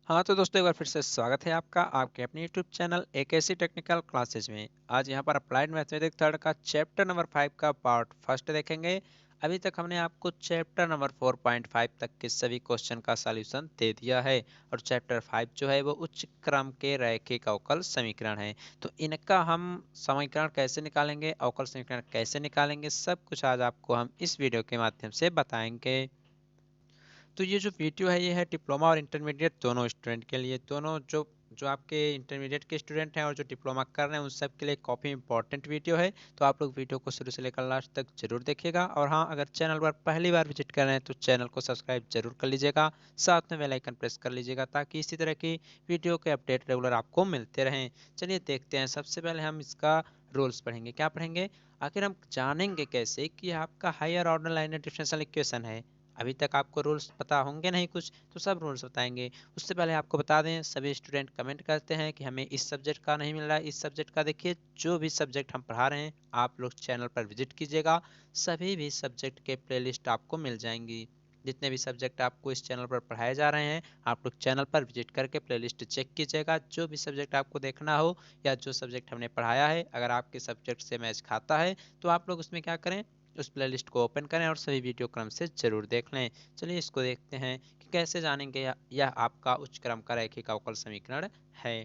हाँ तो दोस्तों एक बार फिर से स्वागत है आपका आपके अपने यूट्यूब चैनल एक ऐसी टेक्निकल क्लासेज में। आज यहाँ पर अप्लाइड मैथमेटिक्स थर्ड का चैप्टर नंबर 5 का पार्ट फर्स्ट देखेंगे। अभी तक हमने आपको चैप्टर नंबर 4.5 तक के सभी क्वेश्चन का सॉल्यूशन दे दिया है और चैप्टर 5 जो है वो उच्च क्रम के रैखिक अवकल समीकरण है। तो इनका हम समीकरण कैसे निकालेंगे, अवकल समीकरण कैसे निकालेंगे, सब कुछ आज आपको हम इस वीडियो के माध्यम से बताएंगे। तो ये जो वीडियो है ये है डिप्लोमा और इंटरमीडिएट दोनों स्टूडेंट के लिए। दोनों जो जो आपके इंटरमीडिएट के स्टूडेंट हैं और जो डिप्लोमा कर रहे हैं उन सब के लिए काफ़ी इंपॉर्टेंट वीडियो है। तो आप लोग वीडियो को शुरू से लेकर लास्ट तक जरूर देखिएगा। और हाँ, अगर चैनल पर पहली बार विजिट कर रहे हैं तो चैनल को सब्सक्राइब जरूर कर लीजिएगा, साथ में बेल आइकन प्रेस कर लीजिएगा ताकि इसी तरह की वीडियो के अपडेट रेगुलर आपको मिलते रहें। चलिए देखते हैं। सबसे पहले हम इसका रूल्स पढ़ेंगे। क्या पढ़ेंगे? आखिर हम जानेंगे कैसे कि आपका higher order linear differential equation है। अभी तक आपको रूल्स पता होंगे नहीं कुछ, तो सब रूल्स बताएंगे। उससे पहले आपको बता दें, सभी स्टूडेंट कमेंट करते हैं कि हमें इस सब्जेक्ट का नहीं मिल रहा है, इस सब्जेक्ट का। देखिए, जो भी सब्जेक्ट हम पढ़ा रहे हैं आप लोग चैनल पर विजिट कीजिएगा, सभी भी सब्जेक्ट के प्लेलिस्ट आपको मिल जाएंगी। जितने भी सब्जेक्ट आपको इस चैनल पर पढ़ाए जा रहे हैं आप लोग चैनल पर विजिट करके प्लेलिस्ट चेक कीजिएगा। जो भी सब्जेक्ट आपको देखना हो या जो सब्जेक्ट हमने पढ़ाया है अगर आपके सब्जेक्ट से मैच खाता है तो आप लोग उसमें क्या करें, उस प्लेलिस्ट को ओपन करें और सभी वीडियो क्रम से जरूर देख लें। चलिए इसको देखते हैं कि कैसे जानेंगे यह आपका उच्च क्रम का रैखिक अवकल समीकरण है।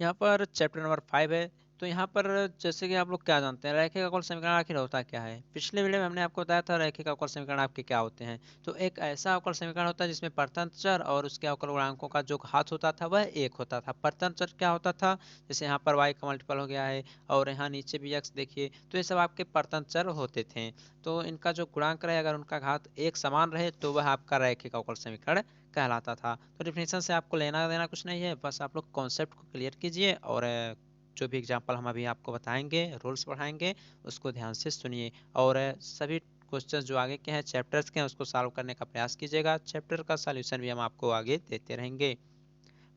यहाँ पर चैप्टर नंबर 5 है। तो यहाँ पर जैसे कि आप लोग क्या जानते हैं रैखिक अवकल समीकरण आखिर होता क्या है। पिछले वीडियो में हमने आपको बताया था रैखिक अवकल समीकरण आपके क्या होते हैं। तो एक ऐसा अवकल समीकरण होता है जिसमें प्रत्यंत चर और उसके अवकल गुणांकों का जो घात होता था वह एक होता था। प्रत्यंत चर क्या होता था? जैसे यहाँ पर y का मल्टीपल हो गया है और यहाँ नीचे भी x देखिए, तो ये सब आपके प्रत्यंत चर होते थे। तो इनका जो गुणांक रहे अगर उनका घात एक समान रहे तो वह आपका रैखिक अवकल समीकरण कहलाता था। तो डिफिनेशन से आपको लेना देना कुछ नहीं है, बस आप लोग कॉन्सेप्ट को क्लियर कीजिए और जो भी एग्जांपल हम अभी आपको बताएंगे, रूल्स पढ़ाएंगे, उसको ध्यान से सुनिए और सभी क्वेश्चन जो आगे के हैं चैप्टर्स के हैं उसको सॉल्व करने का प्रयास कीजिएगा। चैप्टर का सॉल्यूशन भी हम आपको आगे देते रहेंगे।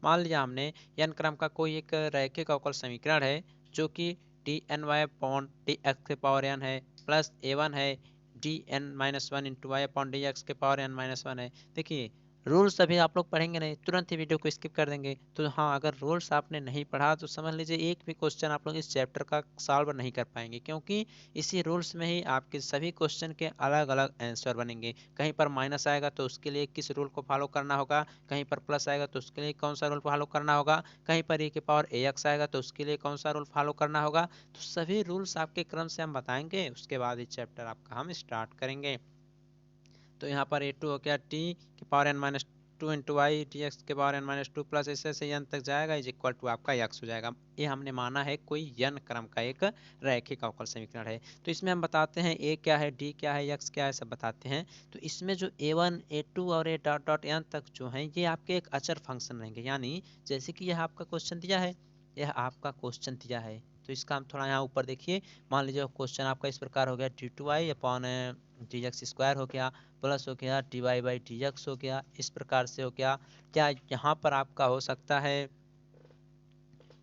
मान लिया हमने n क्रम का कोई एक रैखिक अवकल समीकरण है जो कि D N Y upon D x के पावर n है प्लस a1 है D N minus one into Y upon D x के पावर n माइनस वन है। देखिए, रूल्स अभी आप लोग पढ़ेंगे नहीं, तुरंत ही वीडियो को स्किप कर देंगे। तो हाँ, अगर रूल्स आपने नहीं पढ़ा तो समझ लीजिए एक भी क्वेश्चन आप लोग इस चैप्टर का सॉल्व नहीं कर पाएंगे, क्योंकि इसी रूल्स में ही आपके सभी क्वेश्चन के अलग अलग आंसर बनेंगे। कहीं पर माइनस आएगा तो उसके लिए किस रूल को फॉलो करना होगा, कहीं पर प्लस आएगा तो उसके लिए कौन सा रूल फॉलो करना होगा, कहीं पर ए के पावर ए एक्स आएगा तो उसके लिए कौन सा रूल फॉलो करना होगा। तो सभी रूल्स आपके क्रम से हम बताएंगे, उसके बाद ये चैप्टर आपका हम स्टार्ट करेंगे। तो यहाँ पर ए टू हो गया टी के power n minus two into y d x के power n minus two plus ऐसे ऐसे एन तक जाएगा इज इक्वल टू आपका एक्स हो जाएगा। ये हमने माना है कोई एन क्रम का एक रैखिक अवकल समीकरण है। तो इसमें हम बताते हैं ए क्या है, डी क्या है, एक्स क्या है, सब बताते हैं। तो इसमें जो ए वन ए टू और ए डॉट डॉट एन तक जो है ये आपके एक अचर फंक्शन रहेंगे। यानी जैसे कि यह आपका क्वेश्चन दिया है, यह आपका क्वेश्चन दिया है तो इसका हम थोड़ा यहाँ ऊपर देखिए। मान लीजिए क्वेश्चन आपका इस प्रकार हो गया D two I upon D x square हो गया प्लस हो गया D Y by D X हो गया, इस प्रकार से हो गया। क्या यहाँ पर आपका हो सकता है,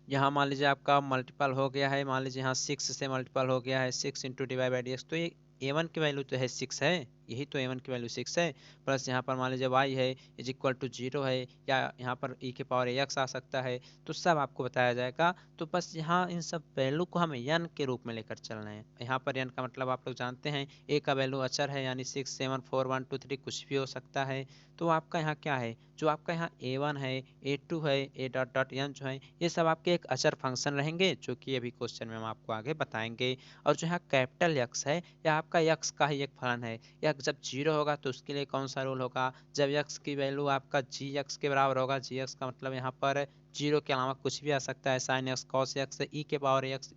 यहाँ मान लीजिए आपका मल्टीपल हो गया है, मान लीजिए यहाँ 6 से मल्टीपल हो गया है 6 into D Y by D X, तो ये a1 की वैल्यू तो है 6 है, यही तो a1 की वैल्यू 6 है। प्लस यहाँ पर मान लीजिए y है इज इक्वल टू 0 है, या यहाँ पर e के पावर ax आ सकता है। तो सब आपको बताया जाएगा। तो बस यहाँ इन सब वैल्यू को हमें n के रूप में लेकर चलना है। यहाँ पर n का मतलब आप लोग जानते हैं, a का वैल्यू अचर है यानी 6 7 4 1 2 3 कुछ भी हो सकता है। तो आपका यहाँ क्या है, जो आपका यहाँ a1 है a2 है a डॉट डॉट n जो है ये सब आपके एक अचर फंक्शन रहेंगे जो कि अभी क्वेश्चन में हम आपको आगे बताएंगे। और जो यहाँ कैपिटल x है यह आपका x का ही एक फलन है। यह जब 0 होगा तो उसके लिए कौन सा रूल होगा, जब x की वैल्यू आपका जी एक्स के बराबर होगा। जी एक्स का मतलब यहाँ पर 0 के अलावा कुछ भी आ सकता है, साइन एक्स कॉस एक्स ई के पावर एक्स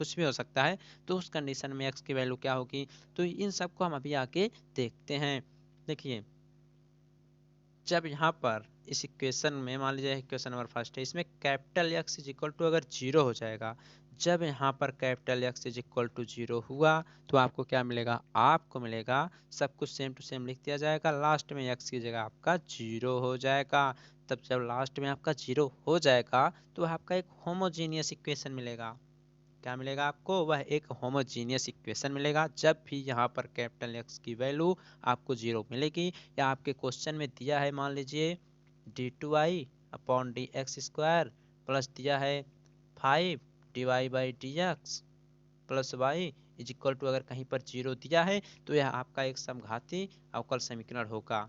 कुछ भी हो सकता है। तो उस कंडीशन में x की वैल्यू क्या होगी, तो इन सब को हम अभी आगे देखते हैं। देखिए, जब यहाँ पर इस इक्वेशन में मान लीजिए इक्वेशन नंबर फर्स्ट है, इसमें capital X is equal to अगर 0 हो जाएगा, जब यहाँ पर capital X is equal to 0 हुआ तो आपको क्या मिलेगा, आपको मिलेगा सब कुछ सेम टू सेम लिख दिया जाएगा, लास्ट में एक्स की जगह आपका 0 हो जाएगा। तब जब लास्ट में आपका 0 हो जाएगा तो आपका एक होमोजीनियस इक्वेशन मिलेगा। क्या मिलेगा आपको, वह एक होमोजीनियस इक्वेशन मिलेगा जब भी यहाँ पर कैपिटल एक्स की वैल्यू आपको 0 मिलेगी। या आपके क्वेश्चन में दिया है मान लीजिए d2y upon D x square plus दिया है 5 dy by D X plus Y is equal to, अगर कहीं पर जीरो दिया है तो यह आपका एक समघाती अवकल समीकरण होगा।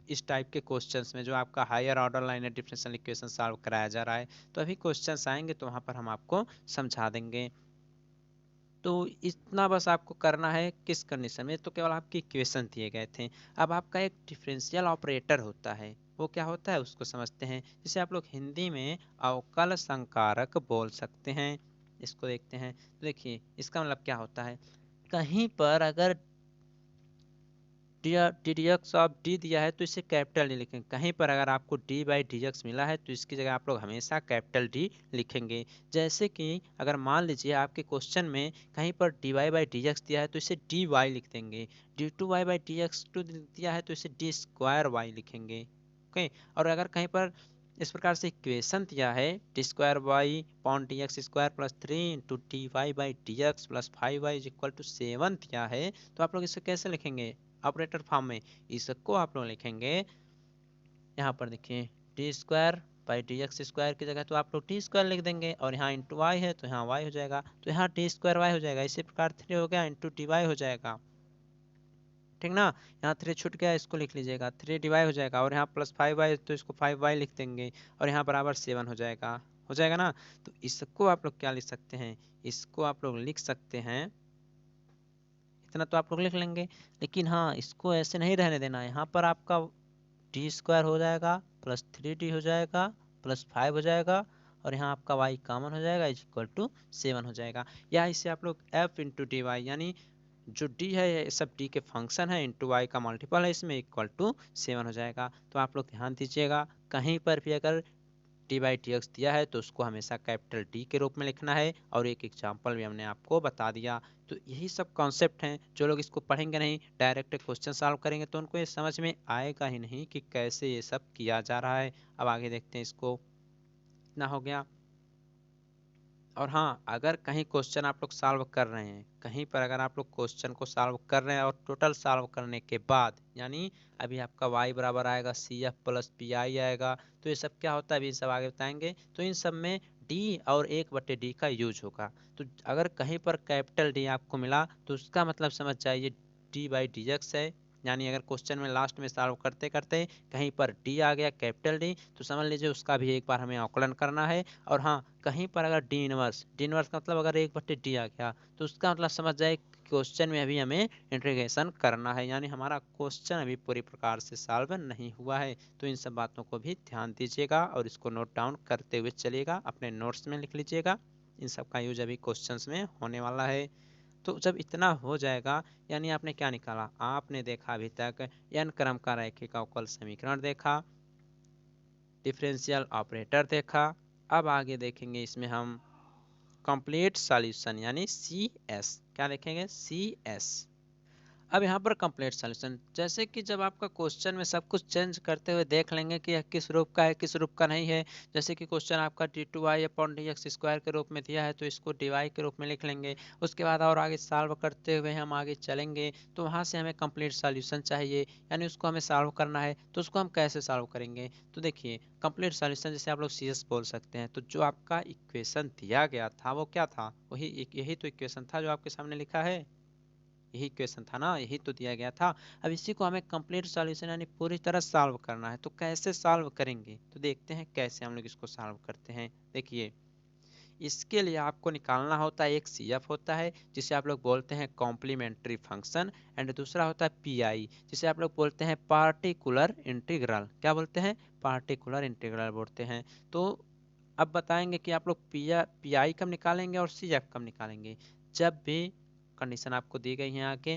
इस टाइप के क्वेश्चंस में जो आपका higher order linear differential equation solve कराया जा रहा है, तो अभी क्वेश्चंस आएंगे तो वहां पर हम आपको समझा देंगे। तो इतना बस आपको करना है किस कंडीशन में, तो केवल आपकी इक्वेशन दिए गए थे। अब आपका एक डिफरेंशियल ऑपरेटर होता है, वो क्या होता है उसको समझते हैं, जिसे आप लोग हिंदी में अवकल संकारक बोल सकते हैं। इसको देखते हैं, तो देखिए इसका मतलब क्या होता है। कहीं पर अगर D D x of D दिया है तो इसे कैपिटल डी लिखेंगे। कहीं पर अगर आपको डी बाई डी एक्स मिला है तो इसकी जगह आप लोग हमेशा कैपिटल डी लिखेंगे। जैसे कि अगर मान लीजिए आपके क्वेश्चन में कहीं पर D Y by D X दिया है तो इसे डी वाई लिख देंगे। D two Y by D X two दिया है तो इसे डी स्क्वायर वाई लिखेंगे। ओके, और अगर कहीं पर इस प्रकार से इक्वेशन दिया है D square Y upon D x square plus 3 into D Y by D X plus 5y is equal to 7 दिया है, तो आप लोग इसे कैसे लिखेंगे ऑपरेटर फॉर्म में। इसको आप लोग लिखेंगे, यहाँ पर देखिए D square by D x square की जगह तो आप लोग टी स्क्वायर लिख देंगे, और यहाँ इंटू वाई है तो यहाँ वाई हो जाएगा, तो यहाँ टी स्क्वायर वाई हो जाएगा। इसी प्रकार 3 हो गया इंटू डी वाई हो जाएगा, ठीक ना। यहाँ 3 छूट गया, इसको लिख लीजिएगा 3 डिवाई हो जाएगा, और यहाँ प्लस 5y तो इसको 5y लिख देंगे, और यहाँ बराबर 7 हो जाएगा ना। तो इसको आप लोग क्या लिख सकते हैं, इसको आप लोग लिख सकते हैं, इतना तो आप लोग लिख लेंगे। लेकिन हाँ, इसको ऐसे नहीं रहने देना है। यहाँ पर आपका डी स्क्वायर हो जाएगा प्लस 3d हो जाएगा प्लस 5 हो जाएगा, और यहाँ आपका y कॉमन हो जाएगा इज इक्वल टू 7 हो जाएगा। या इसे आप लोग f इंटू डी वाई, यानी जो d है ये सब d के फंक्शन है इंटू वाई का मल्टीपल है इसमें, इक्वल टू 7 हो जाएगा। तो आप लोग ध्यान दीजिएगा, कहीं पर भी अगर डी बाई डी एक्स दिया है तो उसको हमेशा कैपिटल डी के रूप में लिखना है, और एक एग्जाम्पल भी हमने आपको बता दिया। तो यही सब कॉन्सेप्ट हैं, जो लोग इसको पढ़ेंगे नहीं डायरेक्ट क्वेश्चन सॉल्व करेंगे तो उनको ये समझ में आएगा ही नहीं कि कैसे ये सब किया जा रहा है। अब आगे देखते हैं इसको, इतना हो गया। और हाँ, अगर कहीं क्वेश्चन आप लोग सॉल्व कर रहे हैं, कहीं पर अगर आप लोग क्वेश्चन को सॉल्व कर रहे हैं और टोटल सॉल्व करने के बाद, यानी अभी आपका y बराबर आएगा C F plus P I आएगा, तो ये सब क्या होता है अभी सब आगे बताएंगे। तो इन सब में d और 1/d का यूज होगा। तो अगर कहीं पर कैपिटल D आपको मिला तो उसका मतलब समझ जाइए d बाई डी एक्स है। यानी अगर क्वेश्चन में लास्ट में सॉल्व करते करते कहीं पर डी आ गया कैपिटल डी, तो समझ लीजिए उसका भी एक बार हमें आकलन करना है। और हाँ, कहीं पर अगर डी इनवर्स का मतलब अगर 1/d आ गया तो उसका मतलब समझ जाए क्वेश्चन में अभी हमें इंटीग्रेशन करना है, यानी हमारा क्वेश्चन अभी पूरी प्रकार से सॉल्व नहीं हुआ है। तो इन सब बातों को भी ध्यान दीजिएगा और इसको नोट डाउन करते हुए चलिएगा, अपने नोट्स में लिख लीजिएगा। इन सब का यूज अभी क्वेश्चंस में होने वाला है। तो जब इतना हो जाएगा, यानी आपने क्या निकाला, आपने देखा अभी तक n क्रम का रैखिक अवकल समीकरण देखा, डिफरेंशियल ऑपरेटर देखा। अब आगे देखेंगे इसमें हम कंप्लीट सॉल्यूशन यानी सी एस, क्या देखेंगे सी एस। अब यहाँ पर कंप्लीट सॉल्यूशन, जैसे कि जब आपका क्वेश्चन में सब कुछ चेंज करते हुए देख लेंगे कि यह किस रूप का है किस रूप का नहीं है। जैसे कि क्वेश्चन आपका D two Y upon D x square के रूप में दिया है तो इसको डी वाई के रूप में लिख लेंगे। उसके बाद और आगे सॉल्व करते हुए हम आगे चलेंगे तो वहाँ से हमें कंप्लीट सॉल्यूशन चाहिए, यानी उसको हमें सॉल्व करना है। तो उसको हम कैसे सॉल्व करेंगे, तो देखिए कंप्लीट सॉल्यूशन जैसे आप लोग सी एस बोल सकते हैं। तो जो आपका इक्वेशन दिया गया था वो क्या था, वही यही तो इक्वेशन था जो आपके सामने लिखा है, यही क्वेश्चन था ना, यही तो दिया गया था। अब इसी को हमें कंप्लीट सॉल्यूशन यानी पूरी तरह सॉल्व करना है। तो कैसे सॉल्व करेंगे, तो देखते हैं कैसे हम लोग इसको सॉल्व करते हैं। देखिए इसके लिए आपको निकालना होता है, एक सी एफ होता है जिसे आप लोग बोलते हैं कॉम्प्लीमेंट्री फंक्शन, एंड दूसरा होता है पी आई जिसे आप लोग बोलते हैं पार्टिकुलर इंटीग्रल। क्या बोलते हैं, पार्टिकुलर इंटीग्रल बोलते हैं। तो अब बताएंगे कि आप लोग पी आई कब निकालेंगे और सी एफ कब निकालेंगे, जब भी कंडीशन आपको दी गई है आगे।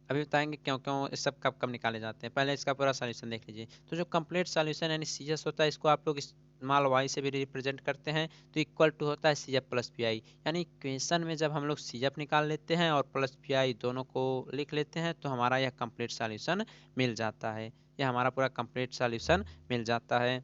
अभी बताएंगे क्यों क्यों इस सब कब कब निकाले जाते हैं, पहले इसका पूरा सॉल्यूशन देख लीजिए। तो जो कंप्लीट सॉल्यूशन यानी सी एस होता है, इसको आप लोग स्मॉल वाई से भी रिप्रेजेंट करते हैं, तो इक्वल टू होता है C F plus P I. यानी इक्वेशन में जब हम लोग सी एफ निकाल लेते हैं और प्लस पी आई दोनों को लिख लेते हैं तो हमारा यह कंप्लीट सॉल्यूशन मिल जाता है, यह हमारा पूरा कंप्लीट सॉल्यूशन मिल जाता है।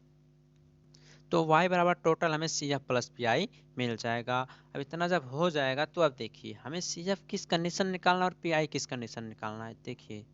तो y बराबर टोटल हमें C F plus P I मिल जाएगा। अब इतना जब हो जाएगा तो अब देखिए हमें सी एफ किस कंडीशन निकालना है और पी आई किस कंडीशन निकालना है। देखिए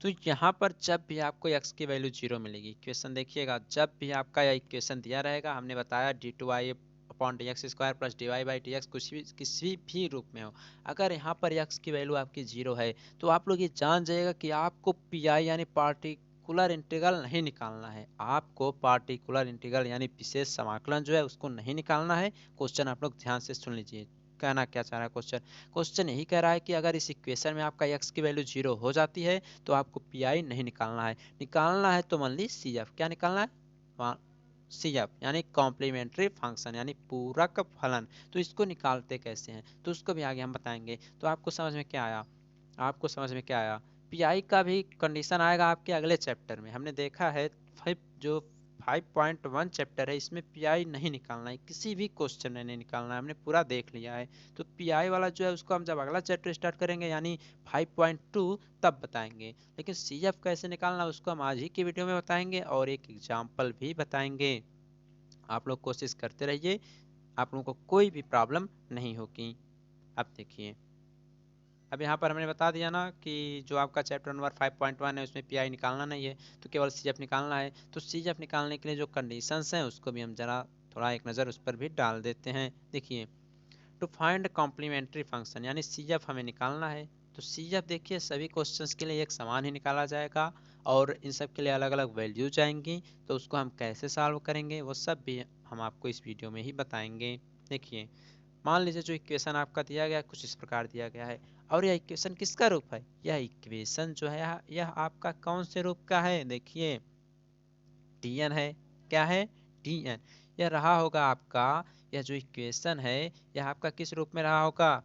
तो यहाँ पर जब भी आपको x की वैल्यू 0 मिलेगी, इक्वेशन देखिएगा, जब भी आपका यह इक्वेशन दिया रहेगा, हमने बताया d2y upon D x square plus D Y by D X कुछ भी किसी भी रूप में हो, अगर यहाँ पर x की वैल्यू आपकी 0 है तो आप लोग ये जान जाइएगा कि आपको पी आई यानी पार्टिकुलर इंटीग्रल नहीं निकालना है। आपको पार्टिकुलर इंटीग्रल यानी विशेष समाकलन जो है उसको नहीं निकालना है। क्वेश्चन आप लोग ध्यान से सुन लीजिए, कहना क्या चाह रहा है क्वेश्चन। क्वेश्चन यही कह रहा है कि अगर इस इक्वेशन में आपका x की वैल्यू 0 हो जाती है तो आपको पी आई नहीं निकालना है। निकालना है तो मान ली सी एफ, क्या निकालना है, सी एफ यानी कॉम्प्लीमेंट्री फंक्शन यानी पूरक फलन। तो इसको निकालते कैसे हैं तो उसको भी आगे हम बताएंगे। तो आपको समझ में क्या आया, आपको समझ में क्या आया, पीआई का भी कंडीशन आएगा आपके अगले चैप्टर में। हमने देखा है जो 5.1 चैप्टर है इसमें पीआई नहीं निकालना है, किसी भी क्वेश्चन में नहीं निकालना है, हमने पूरा देख लिया है। तो पीआई वाला जो है उसको हम जब अगला चैप्टर स्टार्ट करेंगे यानी 5.2 तब बताएंगे। लेकिन सीएफ कैसे निकालना उसको हम आज ही की वीडियो में बताएंगे और एक एग्जाम्पल भी बताएंगे। आप लोग कोशिश करते रहिए, आप लोगों को कोई भी प्रॉब्लम नहीं होगी। अब देखिए, अब यहाँ पर हमने बता दिया ना कि जो आपका चैप्टर नंबर 5.1 है उसमें पीआई निकालना नहीं है तो केवल सीएफ निकालना है। तो सीएफ निकालने के लिए जो कंडीशंस हैं उसको भी हम जरा थोड़ा एक नज़र उस पर भी डाल देते हैं। देखिए, टू फाइंड कॉम्प्लीमेंट्री फंक्शन यानी सीएफ हमें निकालना है। तो सीएफ देखिए सभी क्वेश्चंस के लिए एक समान ही निकाला जाएगा और इन सब के लिए अलग अलग वैल्यूज आएंगी। तो उसको हम कैसे सॉल्व करेंगे वो सब भी हम आपको इस वीडियो में ही बताएंगे। देखिए, मान लीजिए जो इक्वेशन आपका दिया गया कुछ इस प्रकार दिया गया है और यह इक्वेशन किसका रूप है, यह इक्वेशन जो है यह आपका कौन से रूप का है, देखिए Tn है, क्या है Tn। यह रहा होगा आपका, यह जो इक्वेशन है यह आपका किस रूप में रहा होगा,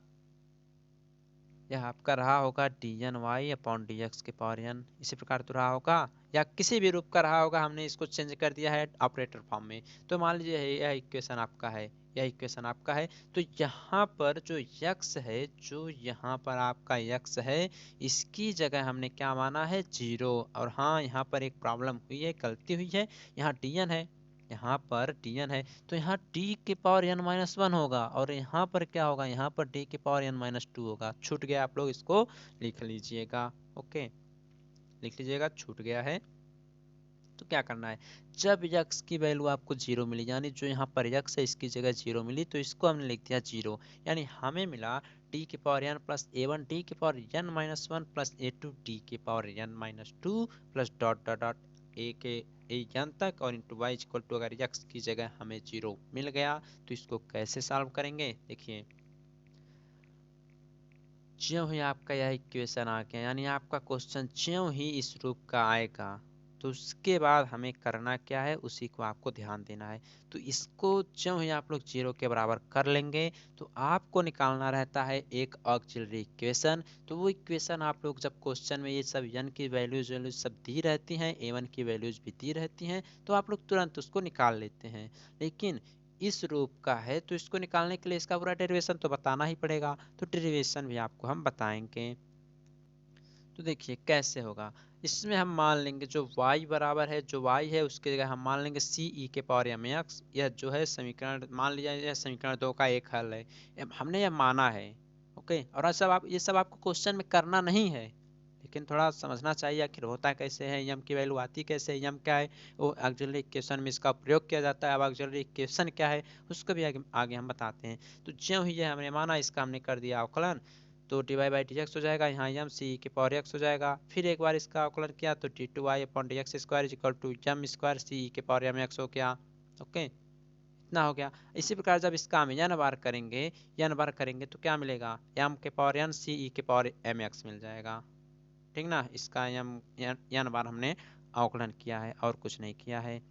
यह आपका रहा होगा D N Y upon D x के पावर एन, इसी प्रकार तो रहा होगा या किसी भी रूप का रहा होगा, हमने इसको चेंज कर दिया है ऑपरेटर फॉर्म में। तो मान लीजिए यह इक्वेशन आपका है, यह इक्वेशन आपका है। तो यहाँ पर जो x है, जो यहाँ पर आपका x है इसकी जगह हमने क्या माना है 0। और हाँ, यहाँ पर एक प्रॉब्लम हुई है, गलती हुई है, यहाँ dn है, यहाँ पर dn है तो यहाँ d के पावर n-1 होगा और यहाँ पर क्या होगा, यहाँ पर d के पावर n-2 होगा। छूट गया, आप लोग इसको लिख लीजिएगा। ओके, लिख लीजिएगा, छूट गया है। तो क्या करना है, जब x की वैल्यू आपको 0 मिली यानी जो यहाँ पर x है इसकी जगह 0 मिली तो इसको हमने लिख दिया 0। यानी हमें मिला d के power n plus a1 d के power n-1 plus a2 d के power n-2 plus dot dot dot a के n तक और इंटू वाई इक्वल टू, अगर x की जगह हमें 0 मिल गया तो इसको कैसे सॉल्व करेंगे। देखिए, ज्यों ही आपका यह इक्वेशन आ गया यानी आपका क्वेश्चन ज्यों ही इस रूप का आएगा तो उसके बाद हमें करना क्या है उसी को आपको ध्यान देना है। तो इसको ज्यों ही आप लोग 0 के बराबर कर लेंगे तो आपको निकालना रहता है एक ऑक्सिलरी इक्वेशन। तो वो इक्वेशन आप लोग जब क्वेश्चन में ये सब n की वैल्यूज वैल्यूज सब दी रहती हैं, a1 की वैल्यूज भी दी रहती हैं तो आप लोग तुरंत उसको निकाल लेते हैं। लेकिन इस रूप का है तो इसको निकालने के लिए इसका पूरा डेरिवेशन तो बताना ही पड़ेगा। तो डेरिवेशन भी आपको हम बताएंगे। तो देखिए कैसे होगा, इसमें हम मान लेंगे जो y बराबर है, जो y है उसकी जगह हम मान लेंगे सी ई के पावर एम एक्स। यह जो है समीकरण, मान लिया यह समीकरण 2 का एक हल है, हमने यह माना है। ओके, और सब आप ये सब आपको क्वेश्चन में करना नहीं है लेकिन थोड़ा समझना चाहिए आखिर होता कैसे है, यम की वैल्यू आती कैसे है, यम क्या है, वो ऑक्सिलरी इक्वेशन में इसका प्रयोग किया जाता है। अब ऑक्सिलरी इक्वेशन क्या है उसको भी आगे हम बताते हैं। तो ज्यों ही ये हमने माना इसका हमने कर दिया अवकलन, तो D Y by D X हो जाएगा, यहाँ यम सी के पावर एक्स हो जाएगा। फिर एक बार इसका अवकलन किया तो d two Y upon D x square is equal to m square c के पावर एम एक्स हो गया। ओके, इतना हो गया। इसी प्रकार जब इसका हम n बार करेंगे, n बार करेंगे तो क्या मिलेगा, m के पावर n सी ई के पावर एम एक्स मिल जाएगा। ठीक ना, इसका n बार हमने अवकलन किया है और कुछ नहीं किया है।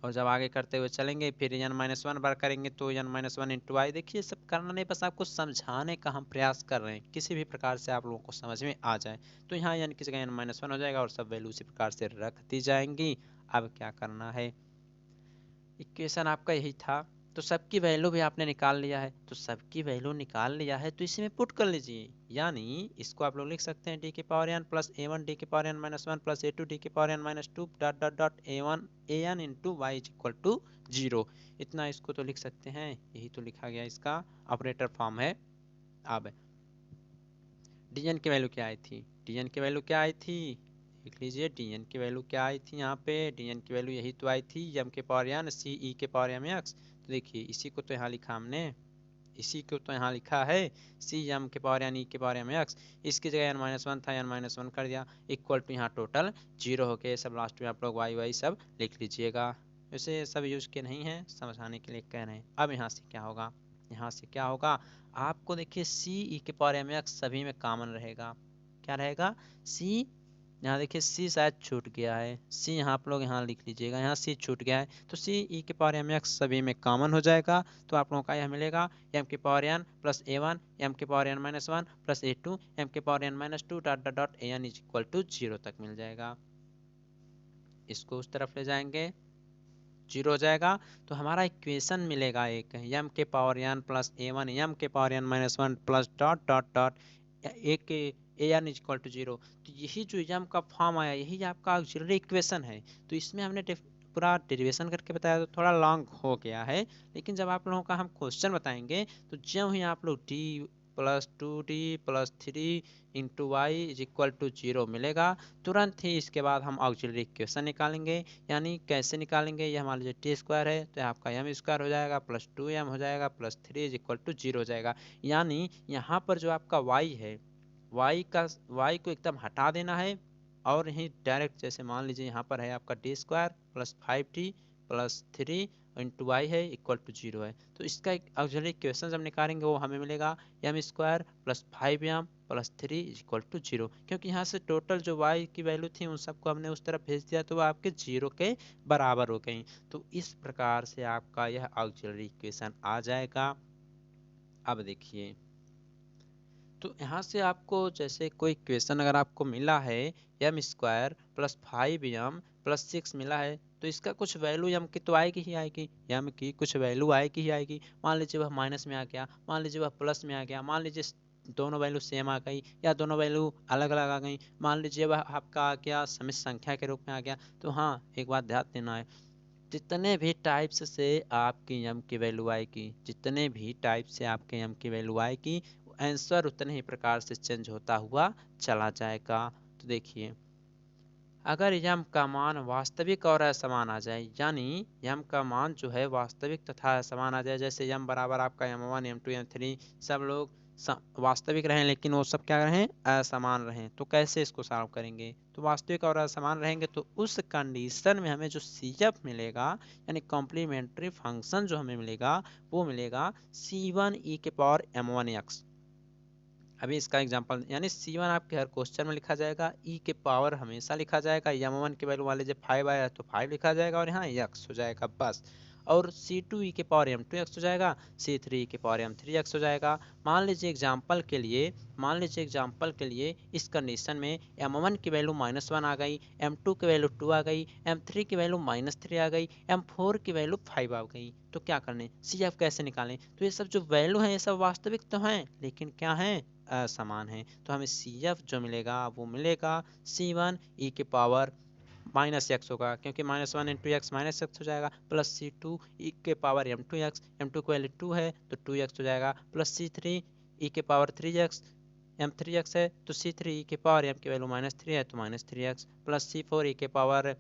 और जब आगे करते हुए चलेंगे फिर n-1 बार करेंगे तो n-1 इंटू आई। देखिए सब करना नहीं, बस आपको समझाने का हम प्रयास कर रहे हैं, किसी भी प्रकार से आप लोगों को समझ में आ जाए। तो यहाँ n की जगह n-1 हो जाएगा और सब वैल्यू उसी प्रकार से रख दी जाएंगी। अब क्या करना है, इक्वेशन आपका यही था तो सबकी वैल्यू भी आपने निकाल लिया है, तो सबकी वैल्यू निकाल लिया है तो इसी में पुट कर लीजिए। यानी इसको आप लोग लिख सकते हैं डी के power n plus a one d के power n-1 plus a two d के power n-2 dot dot dot a one a n into Y is equal to 0। इतना इसको तो लिख सकते हैं, यही तो लिखा गया, इसका ऑपरेटर फॉर्म है। अब dn की वैल्यू क्या आई थी, dn की वैल्यू क्या आई थी, देख लीजिए dn की वैल्यू क्या आई थी, यहाँ पे dn की वैल्यू यही तो आई थी, m के पावर n c e के पावर m x। तो देखिए इसी को तो यहाँ लिखा हमने, इसी को तो यहाँ लिखा है सी एम के पावर यानी के पावर एम एक्स, इसकी जगह n माइनस वन था, n माइनस वन कर दिया, इक्वल टू यहाँ टोटल जीरो हो गए। सब लास्ट में आप लोग वाई वाई सब लिख लीजिएगा, वैसे सब यूज के नहीं है, समझाने के लिए कह रहे हैं। अब यहाँ से क्या होगा, यहाँ से क्या होगा, आपको देखिए सी ई के पावर एम एक्स सभी में कॉमन रहेगा, क्या रहेगा सी, यहाँ देखिए सी शायद छूट गया है, सी यहाँ आप लोग यहाँ लिख लीजिएगा, यहाँ सी छूट गया है, तो सी ई के पावर एम एक्स सभी में कॉमन हो जाएगा। तो आप लोगों का यह मिलेगा एम के power n plus a one m के power n minus one plus a two m के power n minus two dot dot dot a n is equal to zero तक मिल जाएगा। इसको उस तरफ ले जाएंगे, जीरो हो जाएगा, तो हमारा इक्वेशन मिलेगा एक एम के power n plus a one m के power n minus one plus dot dot dot a के a n is equal to zero. तो यही जो एम का फॉर्म आया यही आपका ऑक्सिलरी इक्वेशन है। तो इसमें हमने पूरा डेरिवेशन करके बताया तो थोड़ा लॉन्ग हो गया है, लेकिन जब आप लोगों का हम क्वेश्चन बताएंगे तो जब ही आप लोग D plus two D plus three into Y is equal to zero मिलेगा, तुरंत ही इसके बाद हम ऑक्सिलरी इक्वेशन निकालेंगे। यानी कैसे निकालेंगे, ये हमारा जो टी स्क्वायर है तो आपका एम स्क्वायर हो जाएगा प्लस टू एम हो जाएगा plus three is equal to zero हो जाएगा। यानी यहाँ पर जो आपका वाई है, वाई को एकदम हटा देना है, और यही डायरेक्ट जैसे मान लीजिए यहाँ पर है आपका D square plus five T plus three into Y है इक्वल टू जीरो है। तो इसका एक ऑक्सिलरी इक्वेशन जब निकालेंगे वो हमें मिलेगा M square plus five M plus three equal to zero, क्योंकि यहाँ से टोटल जो वाई की वैल्यू थी उन सबको हमने उस तरफ भेज दिया तो वो आपके जीरो के बराबर हो गई। तो इस प्रकार से आपका यह ऑक्सिलरी इक्वेशन आ जाएगा। अब देखिए, तो यहाँ से आपको जैसे कोई इक्वेशन अगर आपको मिला है M square plus five M plus six मिला है, तो इसका कुछ वैल्यू एम की तो आएगी ही आएगी, एम की कुछ वैल्यू आएगी ही आएगी। मान लीजिए वह माइनस में आ गया, मान लीजिए वह प्लस में आ गया, मान लीजिए दोनों वैल्यू सेम आ गई या दोनों वैल्यू अलग अलग आ गई, मान लीजिए वह आपका आ गया समिश्र संख्या के रूप में आ गया। तो हाँ एक बात ध्यान देना है, जितने भी टाइप्स से आपकी एम की वैल्यू आएगी, जितने भी टाइप से आपके एम की वैल्यू आएगी, आंसर उतने ही प्रकार से चेंज होता हुआ चला जाएगा। तो देखिए, अगर यम का मान वास्तविक और असमान आ जाए, यानी यम का मान जो है वास्तविक तथा असमान आ जाए, जैसे यम बराबर आपका M one M two M three सब लोग वास्तविक रहें लेकिन वो सब क्या रहें, असमान रहें, तो कैसे इसको सॉल्व करेंगे। तो वास्तविक और असमान रहेंगे तो उस कंडीशन में हमें जो सी एफ मिलेगा यानी कॉम्प्लीमेंट्री फंक्शन जो हमें मिलेगा वो मिलेगा सी वन ई के पावर एम वन एक्स। अभी इसका एग्जांपल, यानी C1 आपके हर क्वेश्चन में लिखा जाएगा, E के पावर हमेशा लिखा जाएगा, M1 की वैल्यू मान लीजिए 5 आया तो 5 लिखा जाएगा और यहाँ x हो जाएगा बस। और C2 E के पावर M2 x हो जाएगा, C3 E के पावर M3 x हो जाएगा। मान लीजिए एग्जांपल के लिए, मान लीजिए एग्जांपल के लिए इस कंडीशन में M1 की वैल्यू माइनस वन आ गई, M2 की वैल्यू 2 आ गई, M3 की वैल्यू माइनस थ्री आ गई, M4 की वैल्यू 5 आ गई, तो क्या करने, CF कैसे निकालें। तो ये सब जो वैल्यू है ये सब वास्तविक तो हैं लेकिन क्या है, असमान है। तो हमें सी एफ जो मिलेगा वो मिलेगा सी वन ई के पावर माइनस एक्स होगा, क्योंकि minus one into X minus X हो जाएगा, प्लस सी टू ई के power M two X, M two को वैल्यू टू है तो टू एक्स हो जाएगा, प्लस सी थ्री ई के power three X, M three X है तो सी थ्री ई के पावर एम की वैल्यू माइनस थ्री है तो minus three X, plus C four E के पावर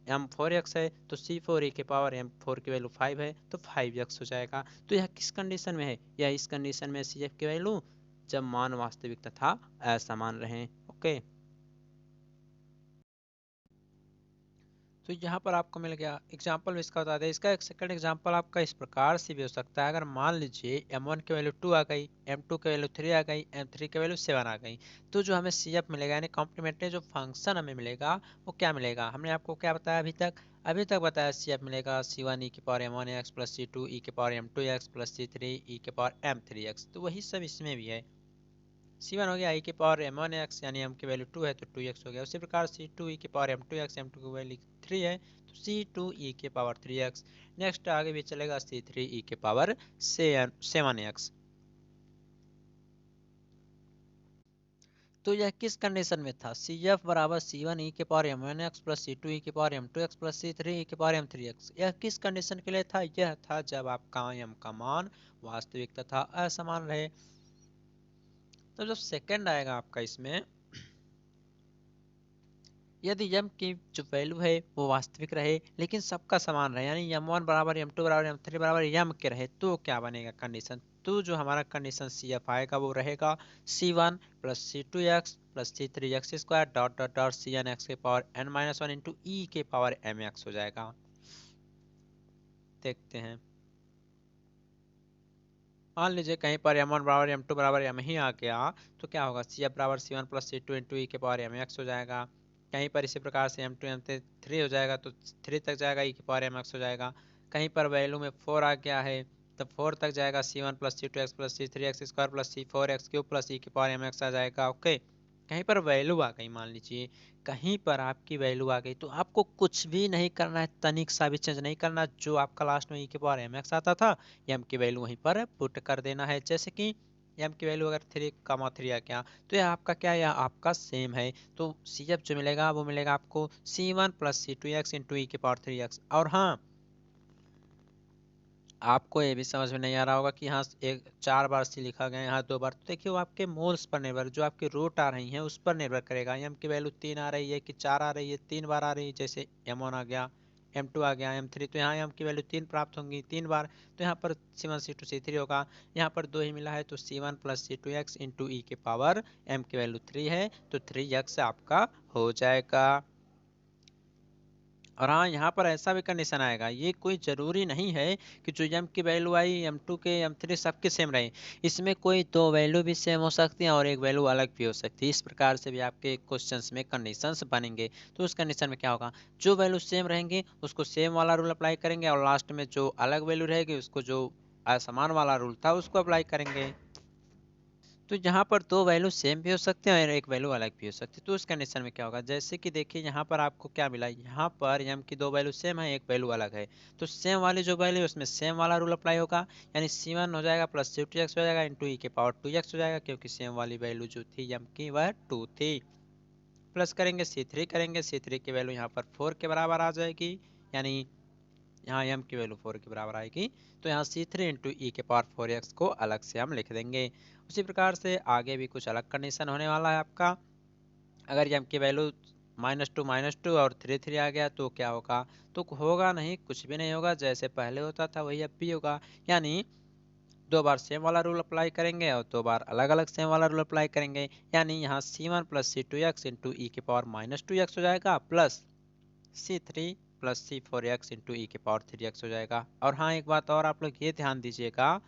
एम फोर एक्स है तो सी फोर ई के पावर एम फोर की वैल्यू फाइव है तो फाइव एक्स हो जाएगा। तो यह किस कंडीशन में है, यह इस कंडीशन में सी एफ की वैल्यू जब मान वास्तविक तथा असमान रहें। ओके, तो यहाँ पर आपको मिल गया एग्जाम्पल में इसका बता दें। इसका एक सेकंड एग्जाम्पल आपका इस प्रकार से भी हो सकता है, अगर मान लीजिए m1 की वैल्यू 2 आ गई, m2 की वैल्यू 3 आ गई, m3 की वैल्यू 7 आ गई, तो जो हमें CF मिलेगा यानी कॉम्प्लीमेंट्री जो फंक्शन हमें मिलेगा वो क्या मिलेगा, हमने आपको क्या बताया अभी तक बताया CF मिलेगा C1 e की power m1x plus C2 e की power m2x plus C3 e की पावर m3x, तो वही सब इसमें भी है। C1 हो गया ई की पावर m1 x यानी m की वैल्यू 2 है तो 2x हो गया, उसी प्रकार C2 e की पावर m2 x, m2 की वैल्यू 3 है तो C2 e की पावर 3x। नेक्स्ट आगे भी चलेगा C3 e की पावर 7x। तो यह किस कंडीशन में था, CF बराबर C1 e के power m1 x plus C2 e की power m2 x plus C3 e की पावर m3 x। यह किस कंडीशन के लिए था, यह था जब आपका m का मान वास्तविक तथा असमान रहे। तो जो सेकंड आएगा आपका इसमें, यदि m की जो वैल्यू है वो वास्तविक रहे लेकिन सबका समान रहे, यानी m1 बराबर m2 बराबर m3 बराबर m के रहे, तो क्या बनेगा कंडीशन? तो जो हमारा कंडीशन CF आएगा वो रहेगा C1 plus C2x plus C3x square dot dot dot CN x के पावर n-1 इंटू e के पावर mx हो जाएगा। देखते हैं, मान लीजिए कहीं पर m1 बराबर m2 बराबर m ही आ गया तो क्या होगा, CF बराबर C1 plus C2 into e के पावर mx हो जाएगा। कहीं पर इसी प्रकार से m2 m3 हो जाएगा तो 3 तक जाएगा ई के पावर mx हो जाएगा। कहीं पर वैल्यू में 4 आ गया है तो 4 तक जाएगा C1 plus C2x plus C3x square plus C4x cube plus e के पावर mx आ जाएगा। ओके, कहीं पर वैल्यू आ गई, मान लीजिए कहीं पर आपकी वैल्यू आ गई तो आपको कुछ भी नहीं करना है, तनिक सा भी चेंज नहीं करना, जो आपका लास्ट में ई के पावर mx आता था m की वैल्यू वहीं पर पुट कर देना है। जैसे कि m की वैल्यू अगर 3,3 आ गया तो यह आपका क्या है, यह आपका सेम है। तो CF जो मिलेगा वो मिलेगा आपको C1 plus C2x into e के पावर 3x। और हाँ, आपको ये भी समझ में नहीं आ रहा होगा कि यहाँ एक 4 बार C लिखा गया है, यहाँ 2 बार, तो देखिए वो आपके मोल्स पर निर्भर, जो आपके रूट आ रही हैं उस पर निर्भर करेगा। m की वैल्यू 3 आ रही है कि 4 आ रही है, 3 बार आ रही है, जैसे m1 आ गया, m2 आ गया, m3, तो यहाँ m की वैल्यू 3 प्राप्त होंगी 3 बार, तो यहाँ पर C1 C2 C3 होगा। यहाँ पर 2 ही मिला है तो C1 plus C2x into e के पावर m की वैल्यू 3 है तो 3x आपका हो जाएगा। और हाँ, यहाँ पर ऐसा भी कंडीशन आएगा, ये कोई जरूरी नहीं है कि जो m की वैल्यू आई m2 के m3 सबके सेम रहे, इसमें कोई दो वैल्यू भी सेम हो सकती है और एक वैल्यू अलग भी हो सकती है। इस प्रकार से भी आपके क्वेश्चंस में कंडीशंस बनेंगे। तो उस कंडीशन में क्या होगा, जो वैल्यू सेम रहेंगे उसको सेम वाला रूल अप्लाई करेंगे और लास्ट में जो अलग वैल्यू रहेगी उसको जो असमान वाला रूल था उसको अप्लाई करेंगे। तो यहाँ पर दो वैल्यू सेम भी हो सकते हैं और एक वैल्यू अलग भी हो सकती है। तो उस कंडीशन में क्या होगा, जैसे कि देखिए यहाँ पर आपको क्या मिला, यहाँ पर m की दो वैल्यू सेम है एक वैल्यू अलग है, तो सेम वाली जो वैल्यू उसमें सेम वाला रूल अप्लाई होगा, यानी C1 हो जाएगा प्लस C2x हो जाएगा इंटू ई के पावर 2x हो जाएगा, क्योंकि सेम वाली वैल्यू जो थी m की वह 2 थी। प्लस करेंगे C3 करेंगे, C3 की वैल्यू यहाँ पर 4 के बराबर आ जाएगी, यानी यहाँ m की वैल्यू 4 के बराबर आएगी, तो यहाँ C3 इंटू ई के पावर 4x को अलग से हम लिख देंगे। उसी प्रकार से आगे भी कुछ अलग कंडीशन होने वाला है आपका। अगर m की वैल्यू -2 और 3 आ गया तो क्या होगा, तो होगा नहीं, कुछ भी नहीं होगा, जैसे पहले होता था वही अब भी होगा, यानी दो बार सेम वाला रूल अप्लाई करेंगे और दो बार अलग अलग सेम वाला रूल अप्लाई करेंगे, यानी यहाँ C1 plus C2x into e के पावर -2x हो जाएगा plus C3 plus C4x into e के पावर 3x हो जाएगा। और हाँ, एक बात और आप लोग ये ध्यान दीजिएगा,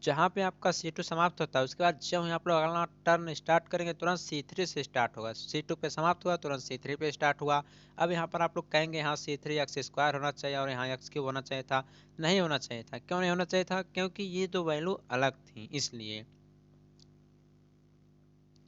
जहाँ पे आपका C2 समाप्त होता है उसके बाद जब आप लोग अगला टर्न स्टार्ट करेंगे तुरंत C3 से स्टार्ट होगा, C2 पे समाप्त हुआ तुरंत C3 पे स्टार्ट हुआ। अब यहाँ पर आप लोग कहेंगे यहाँ C3x स्क्वायर होना चाहिए और यहाँ x क्यूब होना चाहिए था, नहीं होना चाहिए था। क्यों नहीं होना चाहिए था, क्योंकि ये दो वैल्यू अलग थी, इसलिए।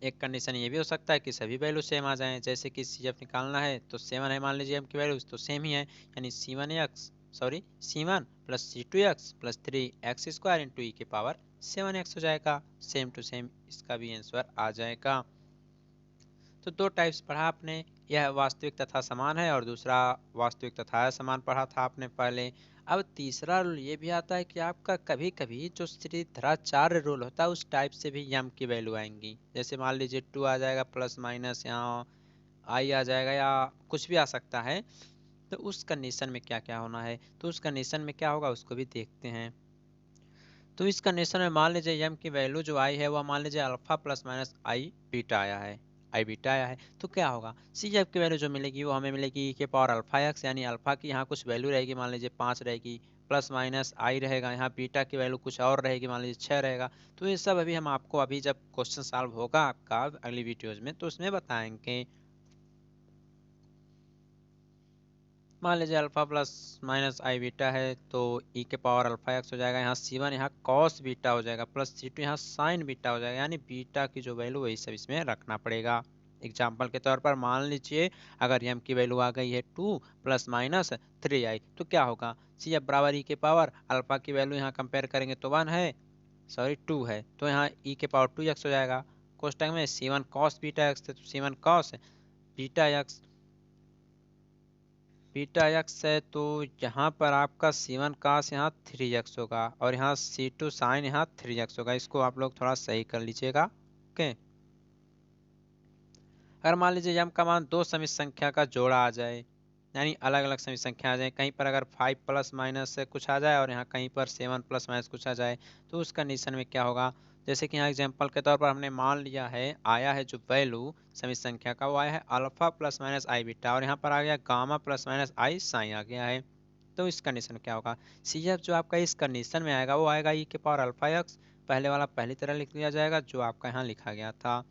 एक कंडीशन ये भी हो सकता है कि सभी वैल्यू सेम आ जाएं, जैसे कि CF निकालना है तो 7 है, मान लीजिए m की वैल्यू तो सेम ही है, यानी C1 plus C2x plus 3x square into e के पावर 7x हो जाएगा। सेम टू सेम इसका भी आंसर आ जाएगा। तो दो टाइप्स पढ़ा आपने, यह वास्तविक तथा समान है और दूसरा वास्तविक तथा असमान पढ़ा था आपने पहले। अब तीसरा रूल ये भी आता है कि आपका कभी कभी जो श्रीधराचार्य रूल होता है उस टाइप से भी m की वैल्यू आएंगी, जैसे मान लीजिए 2 आ जाएगा प्लस माइनस यहाँ i आ जाएगा या कुछ भी आ सकता है। तो उस कंडीशन में क्या क्या होना है, तो उस कंडीशन में क्या होगा उसको भी देखते हैं। तो इस कंडीशन में मान लीजिए m की वैल्यू जो आई है वह मान लीजिए अल्फा प्लस माइनस आई बीटा आया है, आई बीटा आया है, तो क्या होगा, CF की वैल्यू जो मिलेगी वो हमें मिलेगी e के पावर अल्फा एक्स, यानी अल्फा की यहाँ कुछ वैल्यू रहेगी, मान लीजिए 5 रहेगी, प्लस माइनस आई रहेगा, यहाँ बीटा की वैल्यू कुछ और रहेगी, मान लीजिए 6 रहेगा। तो ये सब अभी हम आपको अभी जब क्वेश्चन सॉल्व होगा आपका अगली वीडियोज में तो उसमें बताएंगे। मान लीजिए अल्फा प्लस माइनस आई बीटा है तो ई के पावर अल्फा एक्स हो जाएगा, यहाँ C1 यहाँ कॉस बीटा हो जाएगा प्लस C2 यहाँ साइन बीटा हो जाएगा, यानी बीटा की जो वैल्यू वही सब इसमें रखना पड़ेगा। एग्जाम्पल के तौर पर मान लीजिए अगर m की वैल्यू आ गई है 2 प्लस माइनस 3i तो क्या होगा, CF बराबर ई के पावर अल्फा की वैल्यू यहाँ कंपेयर करेंगे तो 1 है, सॉरी 2 है, तो यहाँ ई के पावर 2x हो जाएगा। कोष्टक में C1 cos बीटा एक्स है तो C1 cos beta x, beta x है तो यहाँ पर आपका C1 cos यहाँ 3x होगा और यहाँ C2 sin यहाँ 3x होगा, इसको आप लोग थोड़ा सही कर लीजिएगा। ओके, अगर मान लीजिए यम का मान दो समित संख्या का जोड़ा आ जाए, यानी अलग अलग समित संख्या आ जाए, कहीं पर अगर 5 प्लस माइनस से कुछ आ जाए और यहाँ कहीं पर 7 प्लस माइनस कुछ आ जाए, तो उस कंडीशन में क्या होगा। जैसे कि यहाँ एग्जांपल के तौर पर हमने मान लिया है, आया है जो वैल्यू समित संख्या का वो आया है अल्फा प्लस माइनस आई बीटा, और यहाँ पर आ गया गामा प्लस माइनस आई साइन आ गया है। तो इस कंडीशन में क्या होगा, सी एफ जो आपका इस कंडीशन में आएगा वो आएगा ई के पावर अल्फा एक्स, पहले वाला पहली तरह लिख लिया जाएगा जो आपका यहाँ लिखा गया था।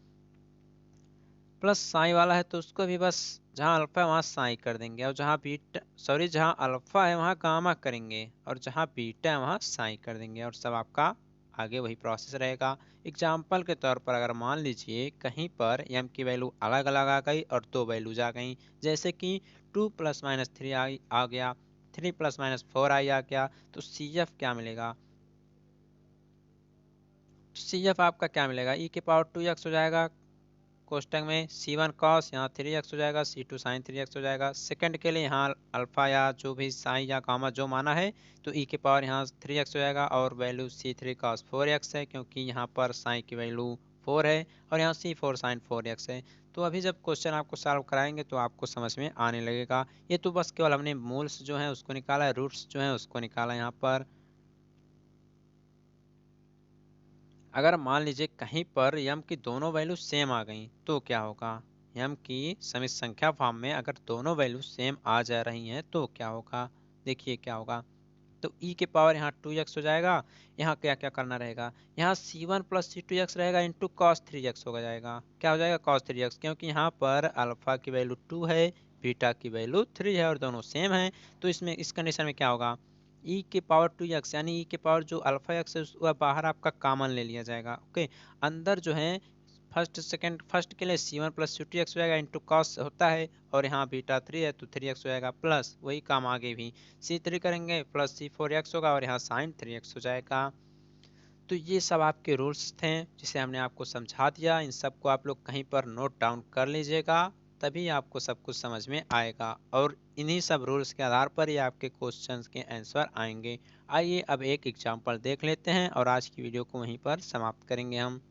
प्लस साई वाला है तो उसको भी बस जहाँ अल्फा है वहाँ साई कर देंगे, और जहाँ बीटा सॉरी जहाँ अल्फा है वहाँ गामा करेंगे, और जहाँ बीटा है वहाँ साई कर देंगे, और सब आपका आगे वही प्रोसेस रहेगा। एग्जाम्पल के तौर पर अगर मान लीजिए कहीं पर एम की वैल्यू अलग अलग आ गई और दो वैल्यूज आ गई, जैसे कि 2 प्लस माइनस थ्री आ गया, 3 प्लस माइनस फोर आई आ गया, तो सी एफ क्या मिलेगा, सी एफ आपका क्या मिलेगा, ई के पावर 2x हो जाएगा कोष्टक में सी वन कॉस, यहाँ 3x हो जाएगा, सी टू साइन 3x हो जाएगा। सेकंड के लिए यहाँ अल्फा या जो भी साइन या गामा जो माना है, तो ई के पावर यहाँ 3x हो जाएगा, और value C three cos 4x है क्योंकि यहाँ पर साइन की वैल्यू 4 है, और यहाँ सी फोर साइन 4x है। तो अभी जब क्वेश्चन आपको सॉल्व कराएंगे तो आपको समझ में आने लगेगा। ये तो बस केवल हमने मूल्स जो है उसको निकाला है, रूट्स जो है उसको निकाला यहाँ पर। अगर मान लीजिए कहीं पर यम की दोनों वैल्यू सेम आ गई तो क्या होगा, यम की समित संख्या फॉर्म में अगर दोनों वैल्यू सेम आ जा रही हैं तो क्या होगा, देखिए क्या होगा। तो e के पावर यहाँ 2x हो जाएगा, यहाँ क्या क्या करना रहेगा, यहाँ c1 plus C two X रहेगा इंटू कॉस 3x हो जाएगा, क्या हो जाएगा cos 3x, क्योंकि यहाँ पर अल्फा की वैल्यू 2 है, बीटा की वैल्यू 3 है और दोनों सेम है। तो इसमें इस कंडीशन में क्या होगा, e के पावर 2x यानी e के पावर जो अल्फा एक्स है उसको बाहर आपका कॉमन ले लिया जाएगा। ओके, अंदर जो है फर्स्ट सेकंड फर्स्ट के लिए c1 plus C two x हो जाएगा इंटू कॉस होता है, और यहाँ बीटा 3 है तो 3x हो जाएगा, प्लस वही काम आगे भी c3 करेंगे प्लस c4x होगा, और यहाँ साइन 3x हो जाएगा। तो ये सब आपके रूल्स थे जिसे हमने आपको समझा दिया, इन सबको आप लोग कहीं पर नोट डाउन कर लीजिएगा, तभी आपको सब कुछ समझ में आएगा, और इन्हीं सब रूल्स के आधार पर ही आपके क्वेश्चंस के आंसर आएंगे। आइए अब एक एग्जांपल देख लेते हैं और आज की वीडियो को वहीं पर समाप्त करेंगे हम।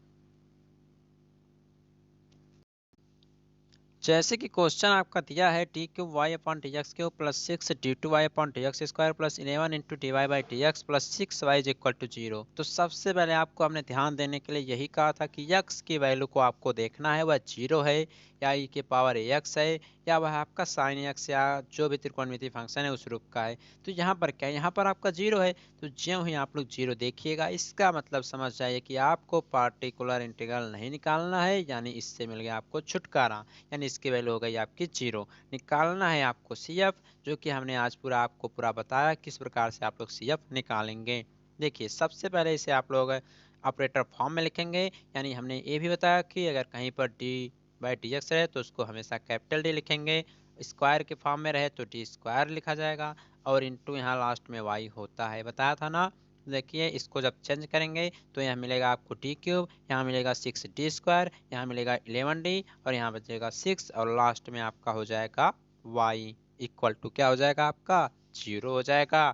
जैसे कि क्वेश्चन आपका दिया है T cube Y upon T X cube plus 6 D two Y upon T X square plus 11 into D Y by T X plus 6 Y is equal to 0। तो सबसे पहले आपको हमने ध्यान देने के लिए यही कहा था कि x की वैल्यू को आपको देखना है वह 0 है या e के पावर x है, या वह आपका साइन x या जो भी त्रिकोणमितीय फंक्शन है उस रूप का है। तो यहाँ पर क्या है, यहाँ पर आपका 0 है, तो ज्यों ही आप लोग 0 देखिएगा इसका मतलब समझ जाइए कि आपको पार्टिकुलर इंटीग्रल नहीं निकालना है, यानी इससे मिल गया आपको छुटकारा, यानी इसकी वैल्यू हो गई आपकी 0। निकालना है आपको सी एफ, जो कि हमने आज पूरा आपको पूरा बताया किस प्रकार से आप लोग सी एफ निकालेंगे। देखिए सबसे पहले इसे आप लोग ऑपरेटर फॉर्म में लिखेंगे, यानी हमने ये भी बताया कि अगर कहीं पर डी बाई डी एक्स रहे तो उसको हमेशा कैपिटल डी लिखेंगे, स्क्वायर के फॉर्म में रहे तो डी स्क्वायर लिखा जाएगा, और इंटू यहाँ लास्ट में वाई होता है, बताया था ना। देखिए इसको जब चेंज करेंगे तो यहाँ मिलेगा आपको डी क्यूब, यहाँ मिलेगा 6d² यहाँ मिलेगा 11d, और यहाँ बचेगा 6, और लास्ट में आपका हो जाएगा y इक्वल टू क्या हो जाएगा आपका 0 हो जाएगा।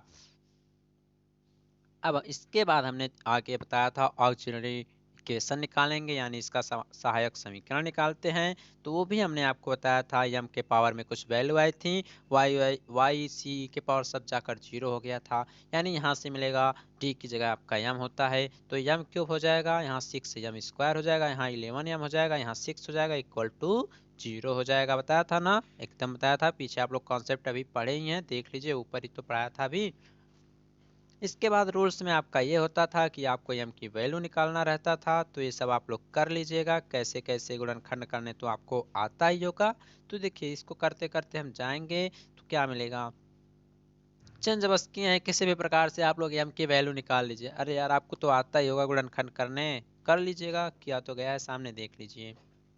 अब इसके बाद हमने आगे बताया था ऑक्सिलरी इक्वेशन निकालेंगे, यानी इसका सहायक समीकरण निकालते हैं। तो वो भी हमने आपको बताया था, यम के पावर में कुछ वैल्यू आई थी, वाई सी के पावर सब जाकर 0 हो गया था, यानी यहाँ से मिलेगा डी की जगह आपका यम होता है तो यम क्यूब हो जाएगा, यहाँ 6 यम स्क्वायर हो जाएगा, यहाँ 11 यम हो जाएगा, यहाँ 6 हो जाएगा इक्वल टू 0 हो जाएगा। बताया था ना, एकदम बताया था, पीछे आप लोग कॉन्सेप्ट अभी पढ़े ही हैं, देख लीजिए ऊपर ही तो पढ़ाया था अभी। इसके बाद रूल्स में आपका ये होता था कि आपको एम की वैल्यू निकालना रहता था, तो ये सब आप लोग कर लीजिएगा, कैसे कैसे गुणनखंड करने तो आपको आता ही होगा। तो देखिए इसको करते करते हम जाएंगे तो क्या मिलेगा, चंद बस किए हैं किसी भी प्रकार से आप लोग एम की वैल्यू निकाल लीजिए। अरे यार आपको तो आता ही होगा गुणनखंड करने, कर लीजिएगा, किया तो गया है सामने देख लीजिए।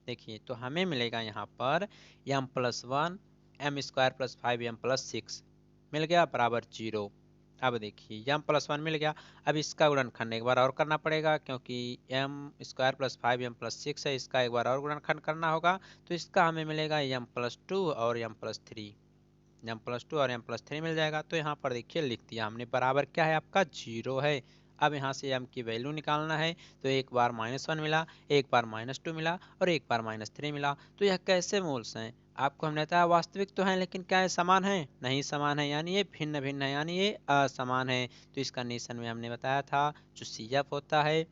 देखिए तो हमें मिलेगा यहाँ पर M plus one M square plus 5 M plus 6 मिल गया बराबर 0। अब देखिए एम प्लस वन मिल गया, अब इसका गुणनखंड एक बार और करना पड़ेगा क्योंकि M square plus 5 M plus 6 है, इसका एक बार और गुणनखंड करना होगा। तो इसका हमें मिलेगा एम प्लस टू और M plus three, M plus two और एम प्लस थ्री मिल जाएगा। तो यहाँ पर देखिए लिख दिया हमने, बराबर क्या है आपका 0 है। अब यहाँ से m की वैल्यू निकालना है, तो एक बार -1 मिला, एक बार -2 मिला और एक बार -3 मिला। तो यह कैसे मोल्स हैं? आपको हमने बताया वास्तविक तो हैं, लेकिन क्या है, समान है? नहीं समान है, यानी ये भिन्न भिन्न है, यानी ये असमान है। तो इस कंडीशन में हमने बताया था जो CF होता है,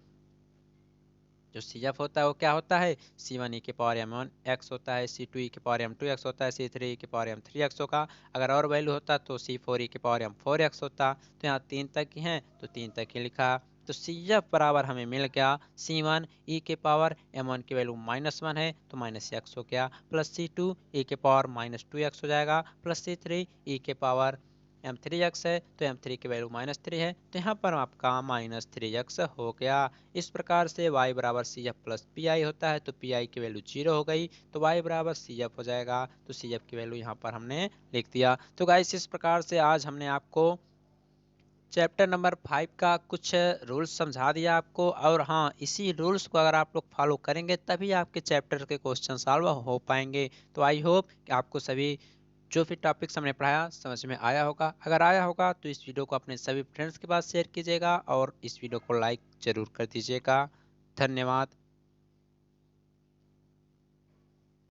जो CF होता है वो क्या होता है, C1e⁻m1x होता है, C2e⁻m2x होता है, C3e⁻m3x होगा। अगर और वैल्यू होता तो C4e⁻m4x होता। तो यहाँ 3 तक ही हैं तो 3 तक ही लिखा। तो CF बराबर हमें मिल गया C1e⁻m1 की वैल्यू -1 है तो -x हो गया, प्लस C2e⁻−2x हो जाएगा, प्लस C3e⁻m3x है तो m3 की वैल्यू -3 है, तो यहाँ पर आपका -3x हो गया। इस प्रकार से y बराबर CF प्लस PI होता है, तो PI की वैल्यू 0 हो गई, तो y बराबर CF हो जाएगा। तो CF की वैल्यू यहाँ पर हमने लिख दिया। तो गाइस इस प्रकार से आज हमने आपको चैप्टर नंबर 5 का कुछ रूल्स समझा दिया आपको। और हाँ, इसी रूल्स को अगर आप लोग फॉलो करेंगे तभी आपके चैप्टर के क्वेश्चन सॉल्व हो पाएंगे। तो आई होप कि आपको सभी जो भी टॉपिक्स हमने पढ़ाया समझ में आया होगा। अगर आया होगा तो इस वीडियो को अपने सभी फ्रेंड्स के पास शेयर कीजिएगा और इस वीडियो को लाइक जरूर कर दीजिएगा। धन्यवाद।